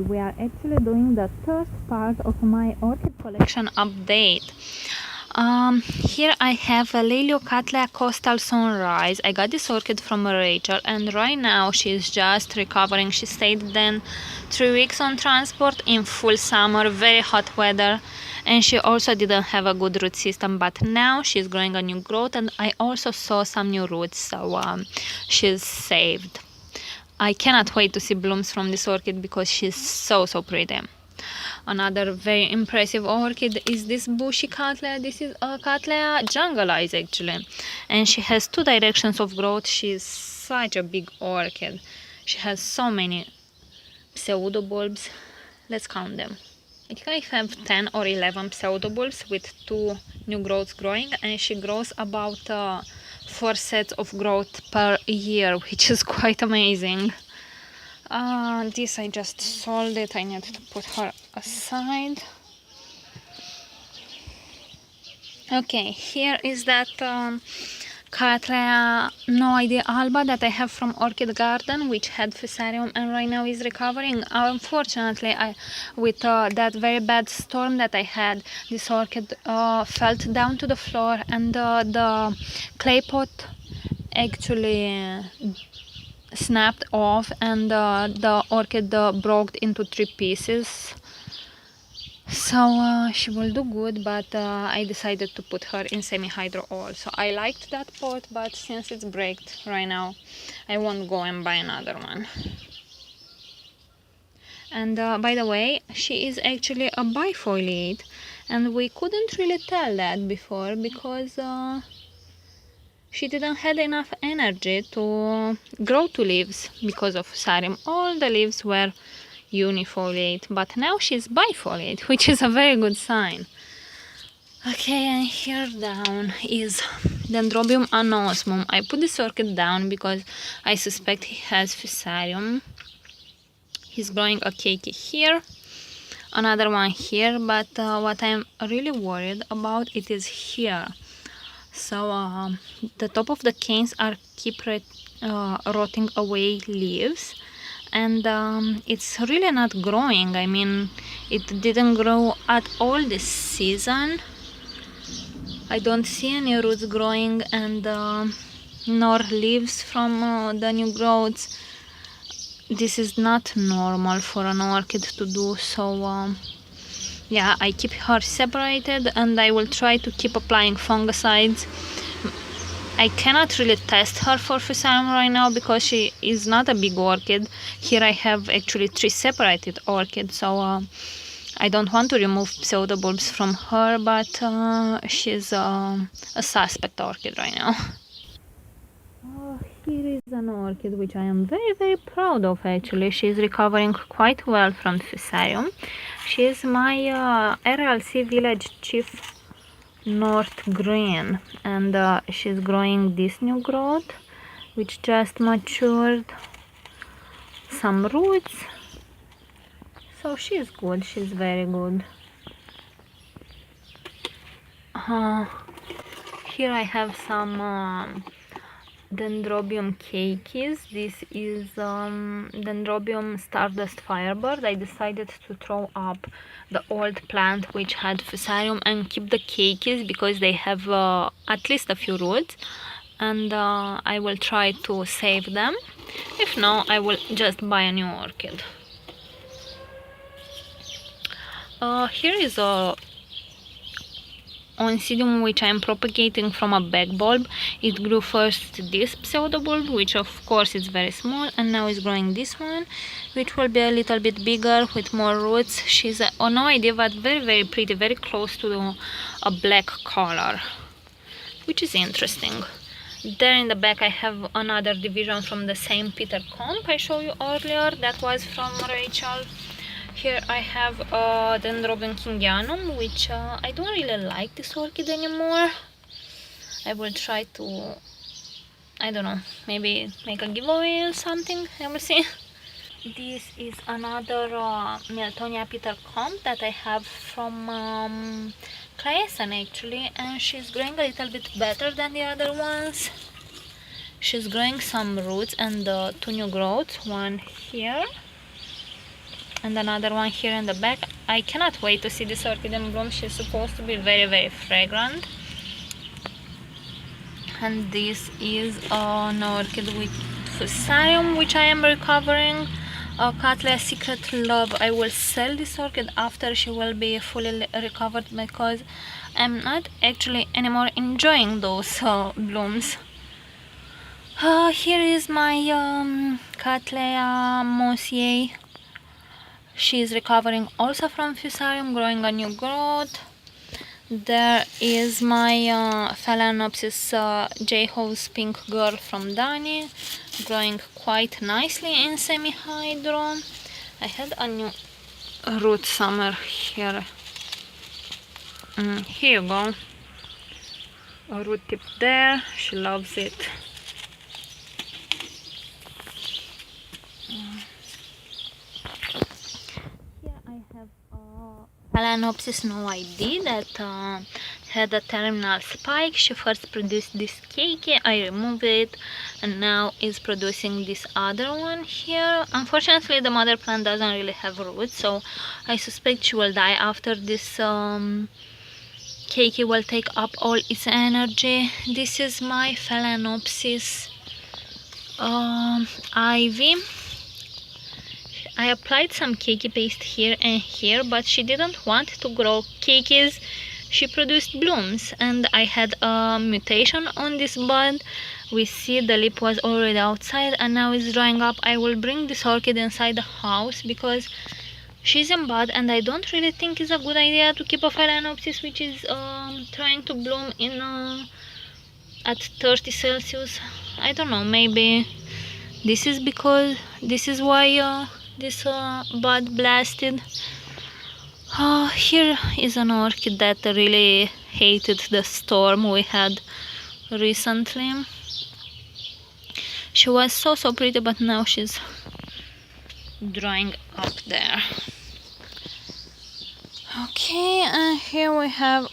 we are actually doing the third part of my orchid collection update. Here I a Cattleya Coastal Sunrise. I got this orchid from Rachel, and right now she's just recovering. She stayed then 3 weeks on transport in full summer, very hot weather, and she also didn't have a good root system, but now she's growing a new growth, and I also saw some new roots, so she's saved. I cannot wait to see blooms from this orchid because she's so pretty. Another very impressive orchid is this bushy Cattleya. This is a Cattleya Jungle Eyes actually, and she has 2 directions of growth. She's such a big orchid. She has so many pseudobulbs. Let's count them. I think I have 10 or 11 pseudobulbs with 2 new growths growing, and she grows about 4 sets of growth per year, which is quite amazing. This I just sold it. I need to put her aside. Okay, here is that Cattleya No Idea Alba that I have from Orchid Garden, which had fusarium and right now is recovering. Unfortunately, with that very bad storm that I had, this orchid fell down to the floor, and the clay pot actually snapped off, and the orchid broke into 3 pieces. So she will do good, but I decided to put her in semi-hydro also. I liked that pot, but since it's breaked right now, I won't go and buy another one. And by the way, she is actually a bifoliate, and we couldn't really tell that before because she didn't have enough energy to grow 2 leaves because of fusarium. All the leaves were unifoliate, but now she's bifoliate, which is a very good sign. Okay, and here down is Dendrobium anosmum. I put this orchid down because I suspect he has fusarium. He's growing a cakey here, another one here, but what I'm really worried about it is here. So the top of the canes keep rotting away leaves, and it's really not growing. I mean, it didn't grow at all this season. I don't see any roots growing, and nor leaves from the new growths. This is not normal for an orchid to do, so yeah, I keep her separated, and I will try to keep applying fungicides. I cannot really test her for fusarium right now because she is not a big orchid. Here I have actually 3 separated orchids, so I don't want to remove pseudobulbs from her, but she's a suspect orchid right now. Here is an orchid which I am very proud of actually. She's recovering quite well from fusarium. She is my RLC Village Chief North Green, and she's growing this new growth which just matured, some roots, so she's good, she's very good. Here I have some Dendrobium cakeys. This is Dendrobium Stardust Firebird. I decided to throw up the old plant which had fusarium and keep the cakeys because they have at least a few roots, and I will try to save them. If no, I will just buy a new orchid. Here is a Oncidium which I am propagating from a back bulb. It grew first this pseudobulb, which of course is very small, and now is growing this one, which will be a little bit bigger with more roots. She's no idea, but very pretty, very close to a black color, which is interesting. There in the back I have another division from the same Peter Comp I showed you earlier, that was from Rachel. Here I have Dendrobium kingianum, which I don't really like this orchid anymore. I will try to, I don't know, maybe make a giveaway or something, I will see. This is another Miltonia Peter Comp that I have from Clayson actually, and she's growing a little bit better than the other ones. She's growing some roots and 2 new growths, one here and another one here in the back. I cannot wait to see this orchid in bloom. She's supposed to be very, very fragrant. And this is an orchid with fusarium, which I am recovering. Cattleya Secret Love. I will sell this orchid after she will be fully recovered, because I'm not actually anymore enjoying those blooms. Here is my Cattleya Mosier. She is recovering also from fusarium, growing a new growth. There is my Phalaenopsis J-Hose Pink Girl from Dani, growing quite nicely in semi-hydro. I had a new root summer here. Here you go. A root tip there. She loves it. Here I have Phalaenopsis No ID that had a terminal spike. She first produced this cakey, I removed it, and now is producing this other one here. Unfortunately, the mother plant doesn't really have roots, so I suspect she will die after this cakey will take up all its energy. This is my Phalaenopsis Ivy. I applied some cakey paste here and here, but she didn't want to grow cakeys. She produced blooms, and I had a mutation on this bud. We see the lip was already outside and now it's drying up. I will bring this orchid inside the house because she's in bud, and I don't really think it's a good idea to keep a Phalaenopsis which is trying to bloom in at 30 Celsius. I don't know, maybe this is why this bud blasted. Here is an orchid that really hated the storm we had recently. She was so pretty, but now she's drying up there. Okay, and here we have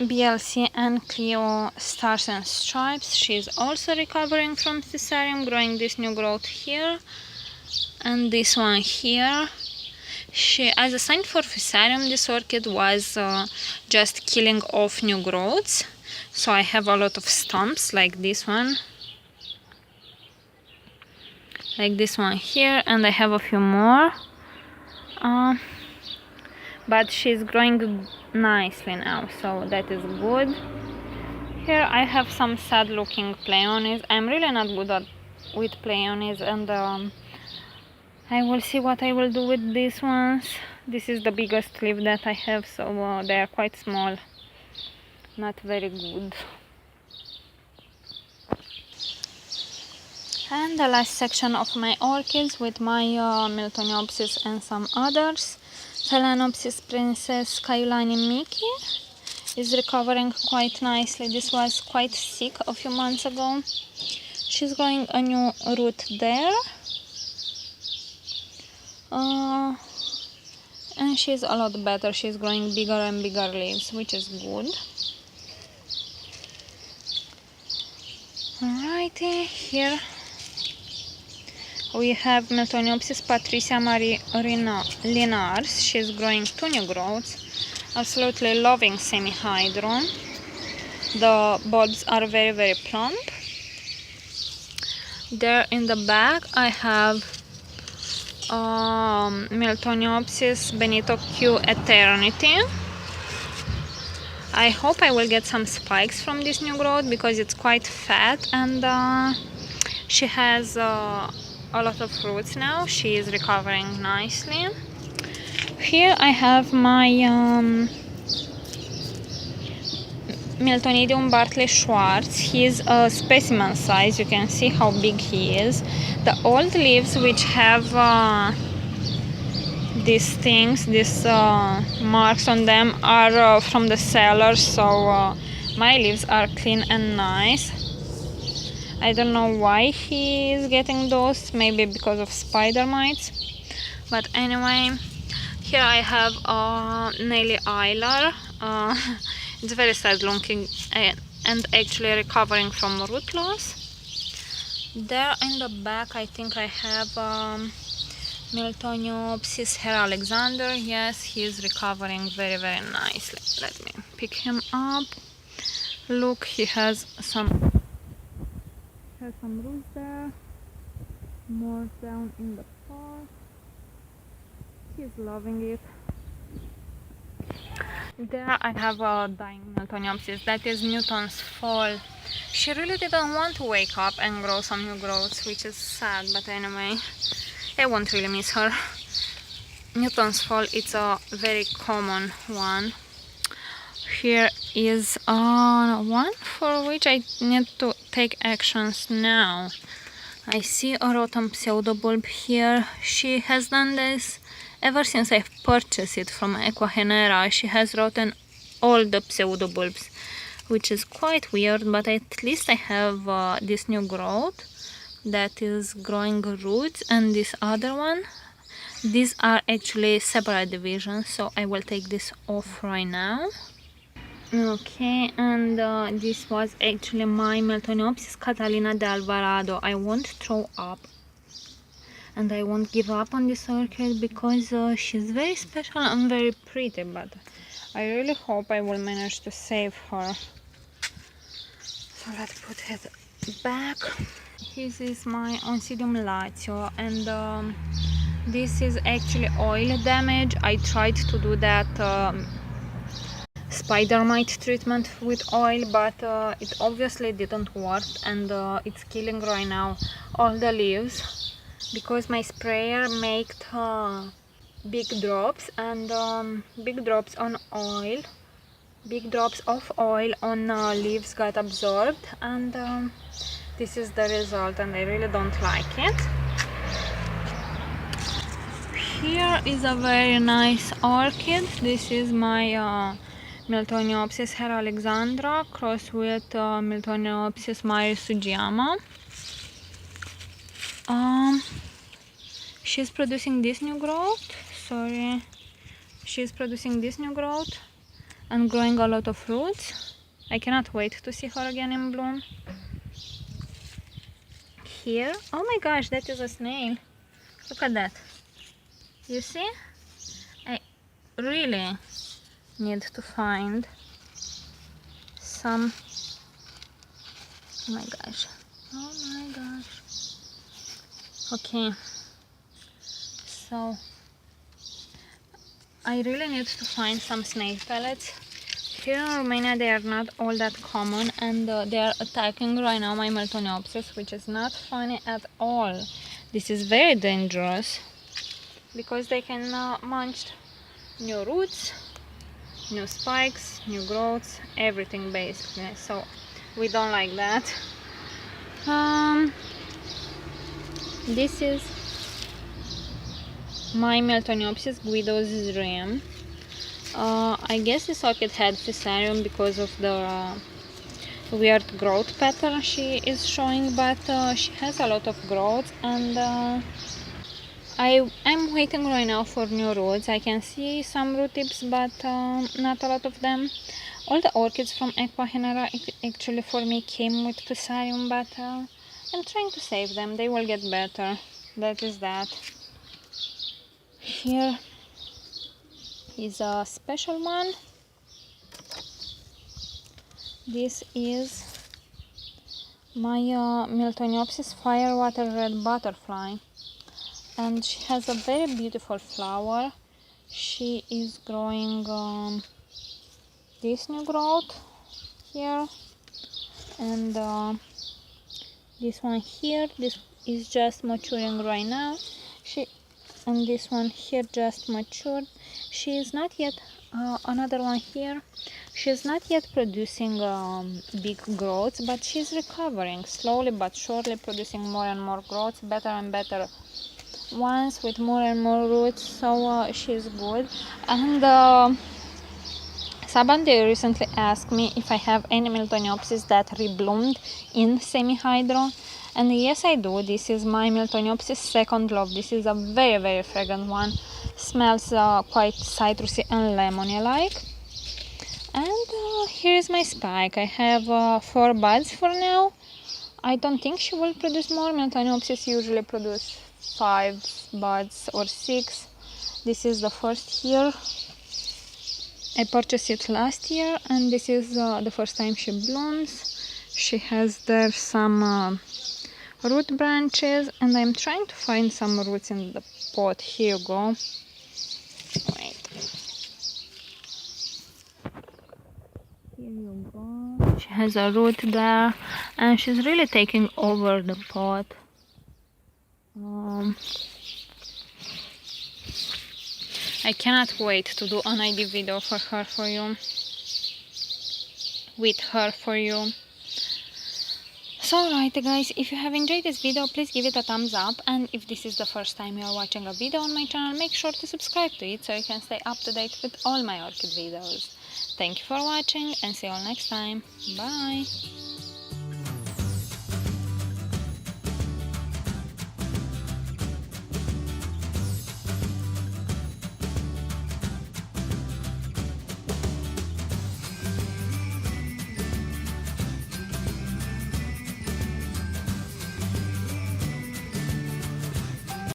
BLC and Clio Stars and Stripes. She's also recovering from fusarium, growing this new growth here and this one here. She, as a sign for fusarium, this orchid was just killing off new growths. So I have a lot of stumps like this one, here, and I have a few more. But she's growing nicely now, so that is good. Here I have some sad looking Pleonies. I'm really not good with Pleonies, and I will see what I will do with these ones. This is the biggest leaf that I have, so they are quite small, not very good. And the last section of my orchids with my Miltoniopsis and some others. Phalaenopsis Princess Kailani Miki is recovering quite nicely. This was quite sick a few months ago. She's growing a new root there. And she's a lot better. She's growing bigger and bigger leaves, which is good. Alrighty, here we have Miltoniopsis Patricia Marie Linars. She's growing two new growths. Absolutely loving semi-hydro. The bulbs are very, very plump. There in the back I have Miltoniopsis Benito Q Eternity. I hope I will get some spikes from this new growth because it's quite fat, and she has a lot of roots now. She is recovering nicely. Here I have my Miltonidium Bartley Schwartz. He is a specimen size. You can see how big he is. The old leaves, which have these things, these marks on them, are from the cellar, so my leaves are clean and nice. I don't know why he is getting those, maybe because of spider mites. But anyway, here I have Nelly Eiler. It's very sad looking and actually recovering from root loss. There in the back I think I have Miltoniopsis Herr Alexander. Yes, he is recovering very, very nicely. Let me pick him up. Look, he has some roots there. More down in the pot. He's loving it. There I have a dying Miltoniopsis. That is Newton's fall. She really didn't want to wake up and grow some new growths, which is sad, but anyway, I won't really miss her. Newton's fall, it's a very common one. Here is one for which I need to take actions now. I see a rotten pseudobulb here. She has done this ever since I've purchased it from Equagenera. She has rotten all the pseudobulbs, which is quite weird, but at least I have this new growth that is growing roots, and this other one. These are actually separate divisions, so I will take this off right now. Okay, and this was actually my Miltoniopsis Catalina de Alvarado. I won't throw up and I won't give up on this orchid because she's very special and very pretty, but I really hope I will manage to save her. So let's put it back. This is my Oncidium Lazio, and this is actually oil damage. I tried to do that spider mite treatment with oil, but it obviously didn't work, and it's killing right now all the leaves because my sprayer made big drops, and big drops of oil on leaves got absorbed, and this is the result, and I really don't like it. Here is a very nice orchid. This is my Miltoniopsis Herr Alexandra crossed with Miltoniopsis Maris Sugiyama. She's producing this new growth. She's producing this new growth and growing a lot of fruits. I cannot wait to see her again in bloom. Here, oh my gosh, that is a snail. Look at that. You see? I really need to find some. Oh my gosh. Okay, so I really need to find some snake pellets. Here in Romania they are not all that common, and they are attacking right now my Miltoniopsis, which is not funny at all. This is very dangerous because they can munch new roots, new spikes, new growths, everything basically, so we don't like that. This is my Miltoniopsis Guido's Dream. I guess this orchid had fusarium because of the weird growth pattern she is showing, but she has a lot of growth, and I'm waiting right now for new roots. I can see some root tips, but not a lot of them. All the orchids from Equagenera actually for me came with fusarium, but I'm trying to save them. They will get better. That is that. Here is a special one. This is my Miltoniopsis Firewater Red Butterfly, and she has a very beautiful flower. She is growing this new growth here, and this one here, this is just maturing right now. And this one here just matured. She is not yet another one here. She is not yet producing big growths, but she's recovering slowly but surely, producing more and more growths, better and better ones with more and more roots. So she's good. And somebody recently asked me if I have any Miltoniopsis that rebloomed in semi-hydro, and yes, I do. This is my Miltoniopsis Second Love. This is a very, very fragrant one. Smells quite citrusy and lemony like. And here's my spike. I have 4 buds for now. I don't think she will produce more. Miltoniopsis usually produce 5 buds or 6. This is the first year. I purchased it last year, and this is the first time she blooms. She has there some root branches, and I'm trying to find some roots in the pot. Here you go. Wait. Here you go. She has a root there, and she's really taking over the pot. I cannot wait to do an ID video for her for you. With her for you. So alright guys, if you have enjoyed this video, please give it a thumbs up, and if this is the first time you are watching a video on my channel, make sure to subscribe to it so you can stay up to date with all my orchid videos. Thank you for watching, and see you all next time. Bye!